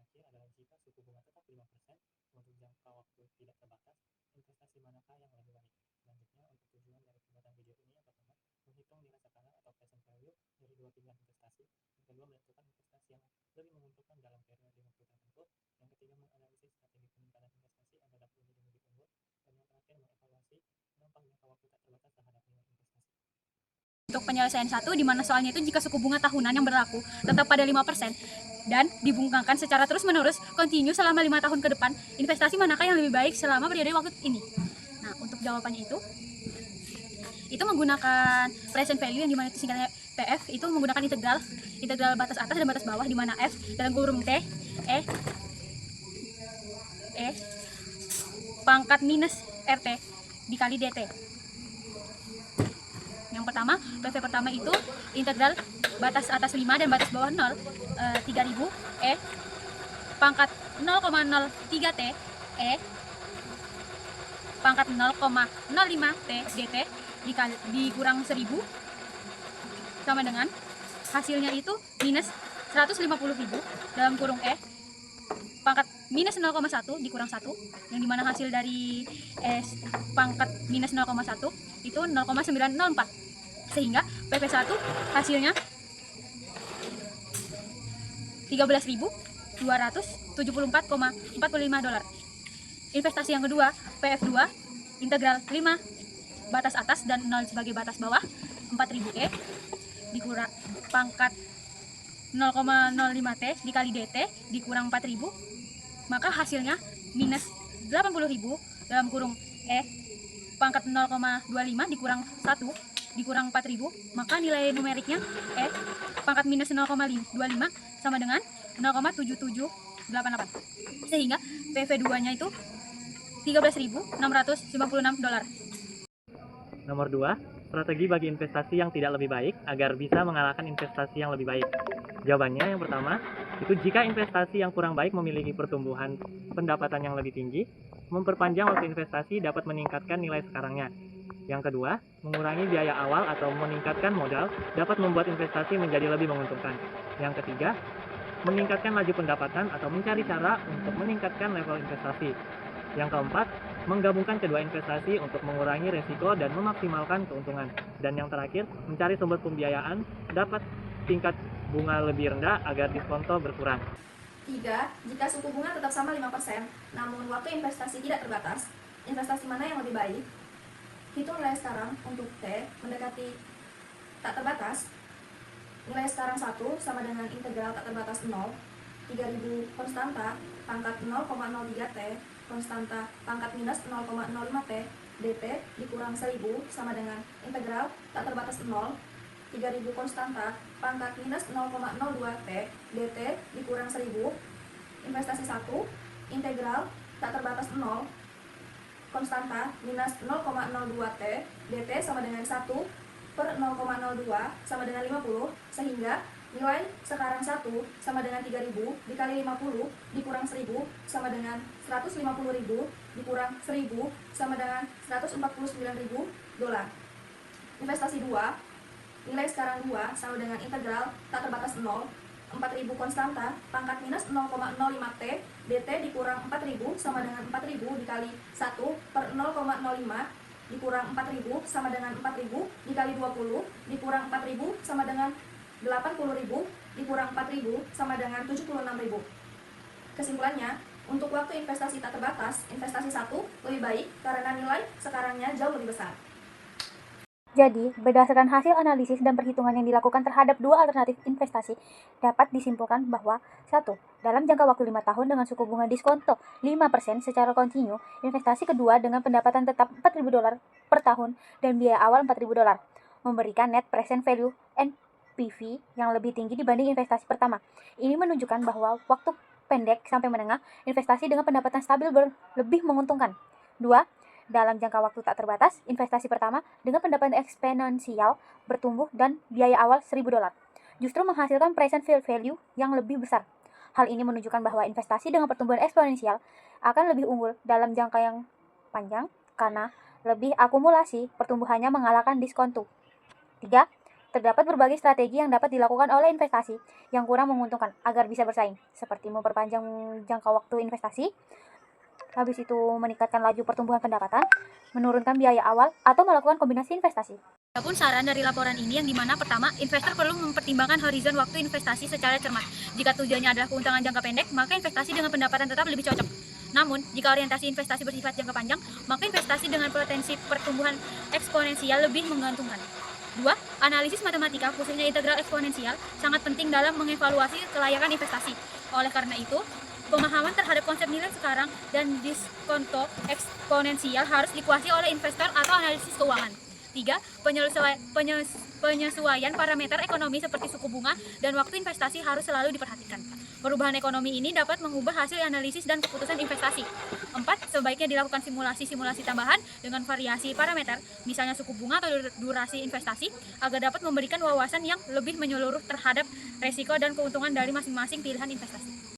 terakhir adalah jika suku bunga tetap 5% untuk jangka waktu tidak terbatas, investasi manakah yang lebih baik? Selanjutnya, untuk tujuan dari pembuatan video ini, yang pertama, menghitung nilai sekarang atau present value dari dua pilihan investasi. Yang kedua, menentukan investasi yang lebih menguntungkan dalam periode waktu tertentu. Yang ketiga, menganalisis strategi peningkatan investasi agar dapat lebih unggul. Dan yang terakhir, mengevaluasi dampak jangka waktu tak terbatas terhadap nilai investasi. Untuk penyelesaian satu, di mana soalnya itu jika suku bunga tahunan yang berlaku tetap pada 5% dan dibungkakan secara terus-menerus, continue selama 5 tahun ke depan, investasi manakah yang lebih baik selama periode waktu ini? Nah, untuk jawabannya itu menggunakan present value yang dimana itu singkatnya PF, itu menggunakan integral batas atas dan batas bawah, di mana F dalam kurung T, E pangkat minus RT dikali DT. Yang pertama, PV pertama itu integral batas atas 5 dan batas bawah 0, 3000 pangkat 0,03 T pangkat 0,05 T DT dikurang 1000 sama dengan hasilnya itu minus 150.000 dalam kurung pangkat minus 0,1 dikurang 1, yang dimana hasil dari pangkat minus 0,1 itu 0,904, sehingga PP1 hasilnya 13.274,45 dolar. Investasi yang kedua, PF2 integral 5 batas atas dan 0 sebagai batas bawah, 4.000 dikurang pangkat 0,05 T dikali DT dikurang 4.000, maka hasilnya minus 80.000 dalam kurung pangkat 0,25 dikurang 1 dikurang 4.000, maka nilai numeriknya pangkat minus 0,25 sama dengan 0,7788, sehingga PV2 nya itu 13.656 dolar. Nomor 2, strategi bagi investasi yang tidak lebih baik agar bisa mengalahkan investasi yang lebih baik. Jawabannya yang pertama, itu jika investasi yang kurang baik memiliki pertumbuhan pendapatan yang lebih tinggi, memperpanjang waktu investasi dapat meningkatkan nilai sekarangnya. Yang kedua, mengurangi biaya awal atau meningkatkan modal dapat membuat investasi menjadi lebih menguntungkan. Yang ketiga, meningkatkan laju pendapatan atau mencari cara untuk meningkatkan level investasi. Yang keempat, menggabungkan kedua investasi untuk mengurangi risiko dan memaksimalkan keuntungan. Dan yang terakhir, mencari sumber pembiayaan dapat tingkat bunga lebih rendah agar diskonto berkurang. 3. Jika suku bunga tetap sama 5%, namun waktu investasi tidak terbatas, investasi mana yang lebih baik? Hitung nilai sekarang untuk T mendekati tak terbatas. Nilai sekarang 1 sama dengan integral tak terbatas 0, 3000 konstanta pangkat 0,03 T konstanta pangkat minus 0,05 T DT dikurang 1000 sama dengan integral tak terbatas 0, 3000 konstanta pangkat minus 0,02 T DT dikurang 1000. Investasi 1, integral tak terbatas 0 konstanta minus 0,02 T DT sama dengan 1 per 0,02 sama dengan 50, sehingga nilai sekarang 1 sama dengan 3000 dikali 50 dikurang 1000 sama dengan 150.000 dikurang 1000 sama dengan 149.000 dolar. Investasi 2, nilai sekarang 2 sama dengan integral tak terbatas 0, 4000 konstanta pangkat minus 0,05 T DT dikurang 4000 sama dengan 4000 dikali 1 per 0,05 dikurang 4000 sama dengan 4000 dikali 20 dikurang 4000 sama dengan 80.000 dikurang 4000 sama dengan 76.000. Kesimpulannya, untuk waktu investasi tak terbatas, investasi 1 lebih baik karena nilai sekarangnya jauh lebih besar. Jadi, berdasarkan hasil analisis dan perhitungan yang dilakukan terhadap dua alternatif investasi, dapat disimpulkan bahwa 1. Dalam jangka waktu 5 tahun dengan suku bunga diskonto 5% secara kontinu, investasi kedua dengan pendapatan tetap 4.000 dolar per tahun dan biaya awal 4.000 dolar, memberikan net present value NPV yang lebih tinggi dibanding investasi pertama. Ini menunjukkan bahwa waktu pendek sampai menengah, investasi dengan pendapatan stabil lebih menguntungkan. 2. Dalam jangka waktu tak terbatas, investasi pertama dengan pendapatan eksponensial bertumbuh dan biaya awal 1.000 dolar justru menghasilkan present value yang lebih besar. Hal ini menunjukkan bahwa investasi dengan pertumbuhan eksponensial akan lebih unggul dalam jangka yang panjang karena lebih akumulasi pertumbuhannya mengalahkan diskonto. 3. Terdapat berbagai strategi yang dapat dilakukan oleh investasi yang kurang menguntungkan agar bisa bersaing, seperti memperpanjang jangka waktu investasi, habis itu meningkatkan laju pertumbuhan pendapatan, menurunkan biaya awal, atau melakukan kombinasi investasi. Adapun saran dari laporan ini yang dimana pertama, investor perlu mempertimbangkan horizon waktu investasi secara cermat. Jika tujuannya adalah keuntungan jangka pendek, maka investasi dengan pendapatan tetap lebih cocok. Namun, jika orientasi investasi bersifat jangka panjang, maka investasi dengan potensi pertumbuhan eksponensial lebih menguntungkan. 2. Analisis matematika, khususnya integral eksponensial, sangat penting dalam mengevaluasi kelayakan investasi. Oleh karena itu, pemahaman terhadap konsep nilai sekarang dan diskonto eksponensial harus dikuasai oleh investor atau analisis keuangan. 3. Penyesuaian parameter ekonomi seperti suku bunga dan waktu investasi harus selalu diperhatikan. Perubahan ekonomi ini dapat mengubah hasil analisis dan keputusan investasi. 4. Sebaiknya dilakukan simulasi-simulasi tambahan dengan variasi parameter, misalnya suku bunga atau durasi investasi, agar dapat memberikan wawasan yang lebih menyeluruh terhadap resiko dan keuntungan dari masing-masing pilihan investasi.